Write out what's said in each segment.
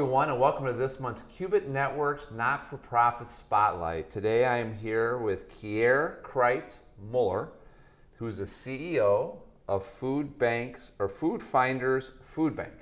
everyone, and welcome to this month's Cubit Network's Not-for-Profit Spotlight. Today I am here with Kier Crites Muller, who is the CEO of Food Finders Food Bank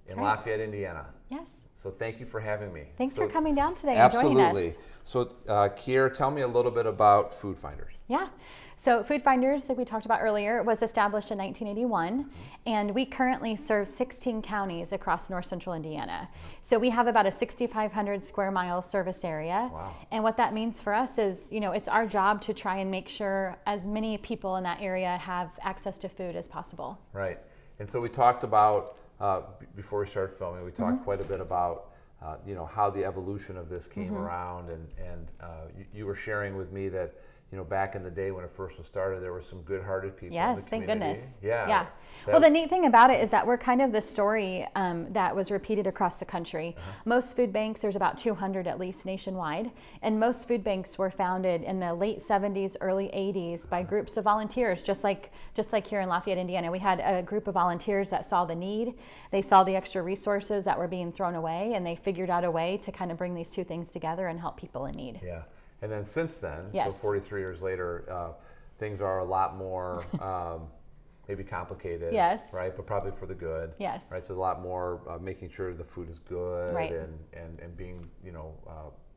in Lafayette, Indiana. Yes. So thank you for having me. Thanks for coming down today and joining us. Absolutely. So Kier, tell me a little bit about Food Finders. Yeah. So Food Finders, like we talked about earlier, was established in 1981, and we currently serve 16 counties across north central Indiana. So we have about a 6,500 square mile service area. Wow. And what that means for us is, it's our job to try and make sure as many people in that area have access to food as possible. Right. And so we talked about, before we started filming, we talked quite a bit about how the evolution of this came around, and you were sharing with me that back in the day when it first was started, there were some good-hearted people in the community. Thank goodness. Yeah. Well, the neat thing about it is that we're kind of the story that was repeated across the country. Most food banks, there's about 200 at least nationwide, and most food banks were founded in the late 70s, early 80s by groups of volunteers, just like here in Lafayette, Indiana. We had a group of volunteers that saw the need. They saw the extra resources that were being thrown away, and they figured out a way to kind of bring these two things together and help people in need. Yeah. And then since then, Yes. so 43 years later, things are a lot more maybe complicated, Yes. right? But probably for the good, Yes. right? So a lot more making sure the food is good, Right. and being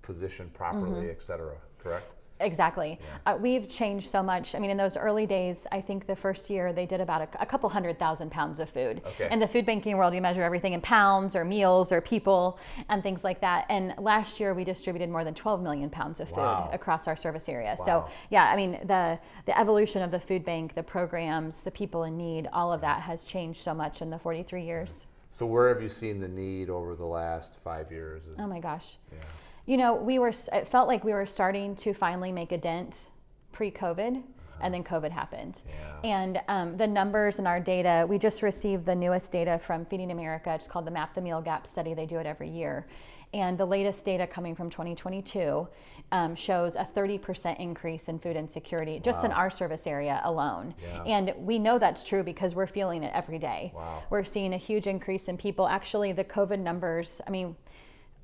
positioned properly, et cetera. Correct? Exactly. We've changed so much. I mean, in those early days, I think the first year they did about a couple 100,000 pounds of food. Okay. In the food banking world, you measure everything in pounds or meals or people and things like that. And last year we distributed more than 12 million pounds of food Wow. across our service area. Wow. So yeah, I mean, the evolution of the food bank, the programs, the people in need, all of that has changed so much in the 43 years. So where have you seen the need over the last 5 years? Oh my gosh. Yeah. It felt like we were starting to finally make a dent pre-COVID, and then COVID happened. Yeah. And the numbers in our data, we just received the newest data from Feeding America. It's called the Map the Meal Gap study. They do it every year. And the latest data coming from 2022 shows a 30% increase in food insecurity just in our service area alone. Yeah. And we know that's true because we're feeling it every day. Wow. We're seeing a huge increase in people. Actually, the COVID numbers, I mean,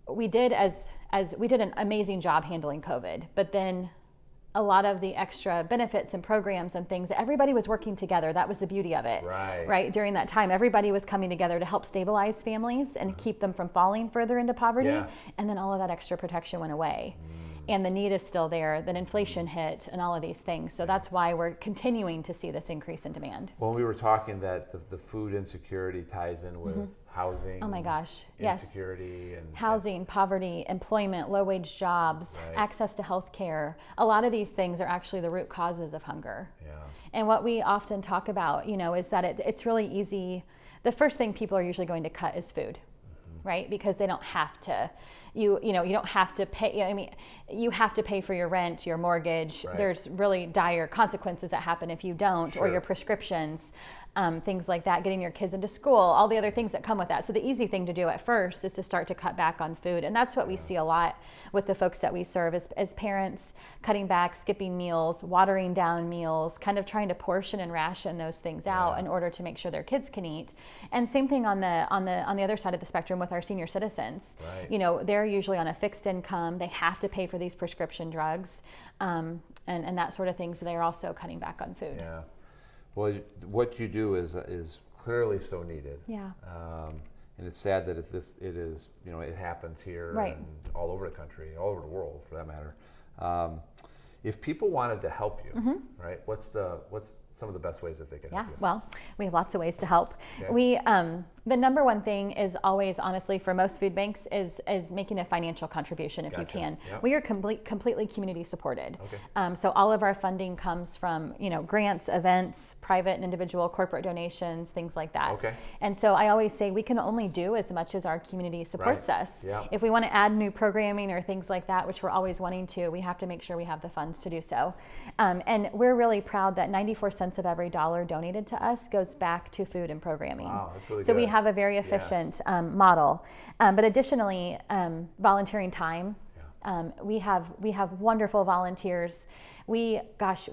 we did we did an amazing job handling COVID, but then a lot of the extra benefits and programs and things, everybody was working together. That was the beauty of it. Right. During that time, everybody was coming together to help stabilize families and keep them from falling further into poverty. Yeah. And then all of that extra protection went away. And the need is still there, then inflation hit and all of these things. So that's why we're continuing to see this increase in demand. Well, we were talking that the food insecurity ties in with housing. Oh my gosh, yes. Insecurity and Housing, poverty, employment, low wage jobs, access to health care. A lot of these things are actually the root causes of hunger. Yeah. And what we often talk about, is that it's really easy. The first thing people are usually going to cut is food, right? Because they don't have to. You don't have to pay. I mean, you have to pay for your rent, your mortgage. Right. There's really dire consequences that happen if you don't, or your prescriptions, things like that, getting your kids into school, all the other things that come with that. So the easy thing to do at first is to start to cut back on food. And that's what we see a lot with the folks that we serve as parents, cutting back, skipping meals, watering down meals, kind of trying to portion and ration those things out in order to make sure their kids can eat. And same thing on the other side of the spectrum with our senior citizens. Right. They're usually on a fixed income. They have to pay for these prescription drugs and that sort of thing. So they're also cutting back on food. Yeah. Well, what you do is clearly so needed. Yeah. And it's sad that it happens here and all over the country, all over the world for that matter. If people wanted to help you, right? What's some of the best ways that they can help you? Well, we have lots of ways to help. Okay. The number one thing is always, honestly, for most food banks is making a financial contribution if you can. Yep. We are completely community supported. Okay. So all of our funding comes from grants, events, private and individual corporate donations, things like that. Okay. And so I always say we can only do as much as our community supports us. Yeah. If we want to add new programming or things like that, which we're always wanting to, we have to make sure we have the funds to do so. And we're really proud that 94 cents of every dollar donated to us goes back to food and programming. Wow, that's really so good. we have a very efficient model. But additionally, volunteering time. We have wonderful volunteers. we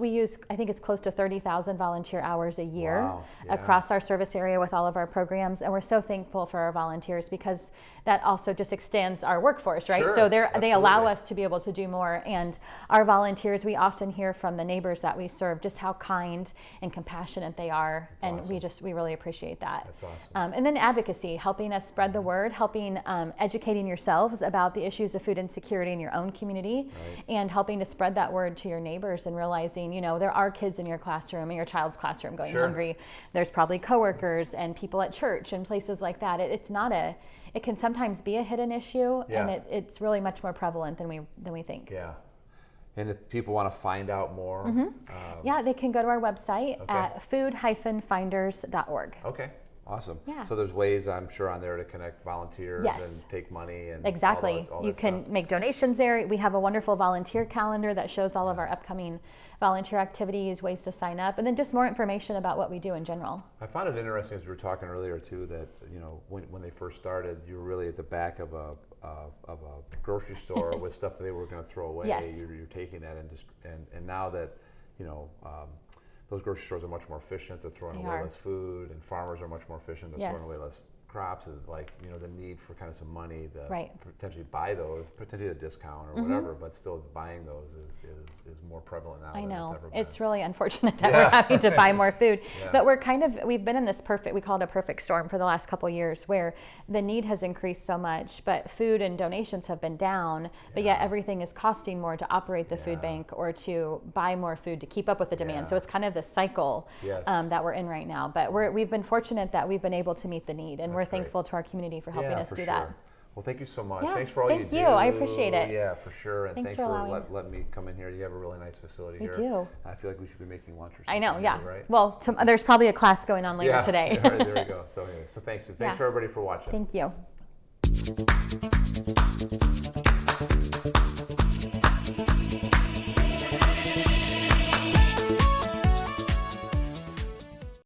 use, I think it's close to 30,000 volunteer hours a year. Wow. Yeah. Across our service area with all of our programs. And we're so thankful for our volunteers because that also just extends our workforce, right? Sure, So they allow absolutely. us to be able to do more. And our volunteers, we often hear from the neighbors that we serve just how kind and compassionate they are. That's and awesome. we really appreciate that. That's awesome. And then advocacy, helping us spread the word, helping educating yourselves about the issues of food insecurity in your own community, Right. and helping to spread that word to your neighbors and realizing, there are kids in your classroom, in your child's classroom going Sure. hungry. There's probably coworkers and people at church and places like that. It can sometimes be a hidden issue, Yeah. and it's really much more prevalent than we think. Yeah. And if people want to find out more, Yeah, they can go to our website Okay. at food-finders.org. okay, awesome. Yeah. So there's ways, I'm sure, on there to connect volunteers Yes. and take money and Exactly. all You that can stuff. make donations there. We have a wonderful volunteer calendar that shows all of our upcoming volunteer activities, ways to sign up, and then just more information about what we do in general. I found it interesting, as we were talking earlier too, that when they first started, you were really at the back of a grocery store with stuff that they were going to throw away. Yes. You're taking that and now that those grocery stores are much more efficient. They're throwing They away are. less food, and farmers are much more efficient. They're Yes. throwing away less crops. Is like the need for kind of some money to Right. potentially buy those, potentially at a discount or whatever. But still, buying those is more prevalent now I than know. it's ever been. It's really unfortunate that Yeah. we're having to buy more food. Yeah. But we've been in this we call it a perfect storm for the last couple of years where the need has increased so much, but food and donations have been down, but yet Yeah. everything is costing more to operate the Yeah. food bank or to buy more food to keep up with the demand. Yeah. So it's kind of the cycle Yes. that we're in right now. But we've been fortunate that we've been able to meet the need, and we're That's great. thankful to our community for helping Yeah, us for do sure. that. Well, thank you so much. Yeah, Thanks for all thank you you. do. I appreciate it. Yeah, for sure. And Thanks thanks for for allowing. letting me come in here. You have a really nice facility We here. do. I feel like we should be making lunch or something. I know, maybe, yeah. Right? Well, there's probably a class going on later yeah. today. All right, there we go. So anyway, thanks Yeah. for everybody for watching. Thank you.